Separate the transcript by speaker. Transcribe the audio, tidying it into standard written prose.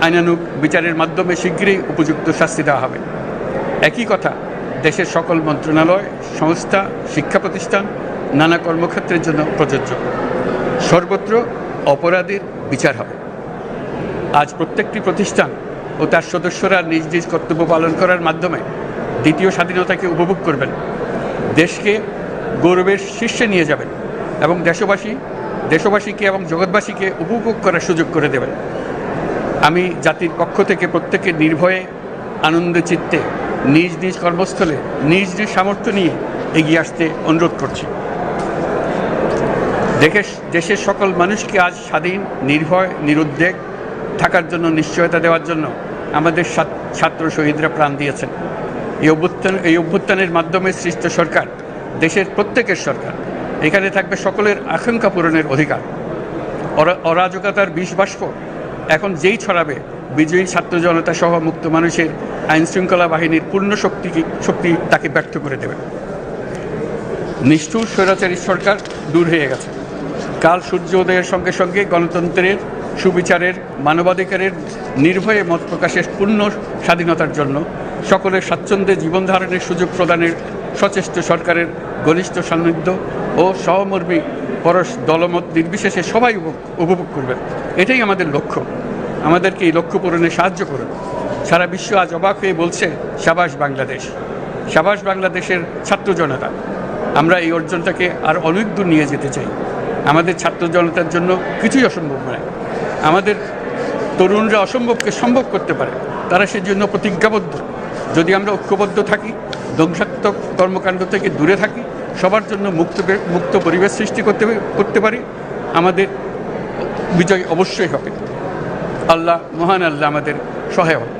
Speaker 1: আইনানুগ বিচারের মাধ্যমে শীঘ্রই উপযুক্ত শাস্তি দেওয়া হবে। একই কথা দেশের সকল মন্ত্রণালয়, সংস্থা, শিক্ষা প্রতিষ্ঠান, নানা কর্মক্ষেত্রের জন্য প্রযোজ্য। সর্বত্র অপরাধীর বিচার হবে। আজ প্রত্যেকটি প্রতিষ্ঠান ও তার সদস্যরা নিজ নিজ কর্তব্য পালন করার মাধ্যমে দ্বিতীয় স্বাধীনতাকে উপভোগ করবেন, দেশকে গৌরবের শীর্ষে নিয়ে যাবেন এবং দেশবাসীকে এবং জগৎবাসীকে উপভোগ করার সুযোগ করে দেবেন। আমি জাতির পক্ষ থেকে প্রত্যেকে নির্ভয়ে আনন্দ চিত্তে নিজ নিজ কর্মস্থলে নিজ নিজ সামর্থ্য নিয়ে এগিয়ে আসতে অনুরোধ করছি। দেশের সকল মানুষকে আজ স্বাধীন, নির্ভয়, নিরুদ্বেগ থাকার জন্য নিশ্চয়তা দেওয়ার জন্য আমাদের ছাত্র শহীদরা প্রাণ দিয়েছেন। এই অভ্যুত্থানের মাধ্যমে সৃষ্ট সরকার দেশের প্রত্যেকের সরকার। এখানে থাকবে সকলের আকাঙ্ক্ষা পূরণের অধিকার। অরাজকতার বিষবাষ্প এখন যেই ছড়াবে, বিজয়ী ছাত্র জনতা সহ মুক্ত মানুষের আইনশৃঙ্খলা বাহিনীর পূর্ণ শক্তি তাকে ব্যর্থ করে দেবে। নিষ্ঠুর স্বৈরাচারী সরকার দূর হয়ে গেছে। কাল সূর্য উদয়ের সঙ্গে সঙ্গে গণতন্ত্রের, সুবিচারের, মানবাধিকারের, নির্ভয়ে মত প্রকাশের পূর্ণ স্বাধীনতার জন্য সকলের স্বাচ্ছন্দ্যে জীবন ধারণের সুযোগ প্রদানের সচেষ্ট সরকারের ঘনিষ্ঠ সান্নিধ্য ও সহমর্মী পরশ দলমত নির্বিশেষে সবাই উপভোগ করবেন। এটাই আমাদের লক্ষ্য। আমাদেরকে এই লক্ষ্য পূরণে সাহায্য করুন। সারা বিশ্ব আজ অবাক হয়ে বলছে, সাবাস বাংলাদেশ, সাবাস বাংলাদেশের ছাত্র জনতা। আমরা এই অর্জনটাকে আর অনেক দূর নিয়ে যেতে চাই। আমাদের ছাত্র জনতার জন্য কিছুই অসম্ভব নয়। আমাদের তরুণরা অসম্ভবকে সম্ভব করতে পারে, তারা সেজন্য প্রতিজ্ঞাবদ্ধ। যদি আমরা ঐক্যবদ্ধ থাকি, ধ্বংসাত্মক কর্মকাণ্ড থেকে দূরে থাকি, সবার জন্য মুক্ত পরিবেশ সৃষ্টি করতে পারি, আমাদের বিজয় অবশ্যই হবে। আল্লাহ, মহান আল্লাহ আমাদের সহায় হন।